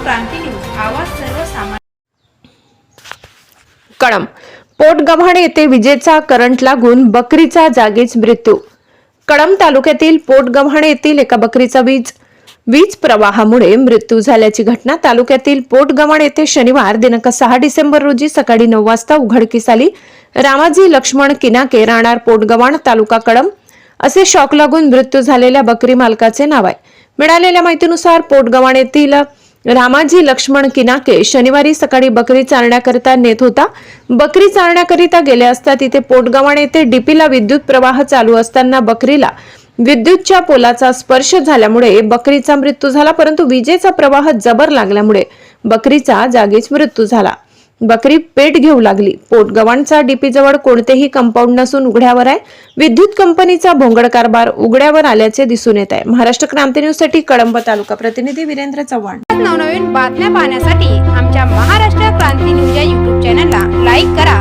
क्रांती news, आवाज सर्वसामान्य. कळंब पोटगव्हाण येथे विजेचा करंट लागून बकरीचा जागीच मृत्यू. कळंब तालुक्यातील पोटगव्हाण येथील एका बकरीचा वीज प्रवाहामुळे मृत्यू झाल्याची घटना तालुक्यातील पोटगव्हाण येथे शनिवार दिनांक 6 डिसेंबर रोजी सकाळी 9 वाजता उघडकीस आली. रामाजी लक्ष्मण किनाके, राहणार पोटगव्हाण, तालुका कळंब असे शॉक लागून मृत्यू झालेल्या बकरी मालकाचे नाव आहे. मिळालेल्या माहितीनुसार पोटगव्हाण येथील रामाजी लक्ष्मण किनाके शनिवारी सकाळी बकरी चारण्याकरिता नेत होता. बकरी चारण्याकरिता गेले असता तिथे पोटगव्हाण येथे डीपीला विद्युत प्रवाह चालू असताना बकरीला विद्युतच्या पोलाचा स्पर्श झाल्यामुळे बकरीचा मृत्यू झाला, परंतु विजेचा प्रवाह जबर लागल्यामुळे बकरीचा जागीच मृत्यू झाला. बकरी पेट घेऊ लागली. पोटगव्हाणचा डीपी जवळ कोणतेही कंपाऊंड नसून उघड्यावर आहे. विद्युत कंपनीचा भोंगड कारभार उघड्यावर आल्याचे दिसून येत आहे. महाराष्ट्र क्रांती न्यूज साठी कळंब तालुका प्रतिनिधी वीरेंद्र चव्हाण. नवनवीन बातम्या पाहण्यासाठी आमच्या महाराष्ट्र क्रांती न्यूज या YouTube चॅनलला लाईक करा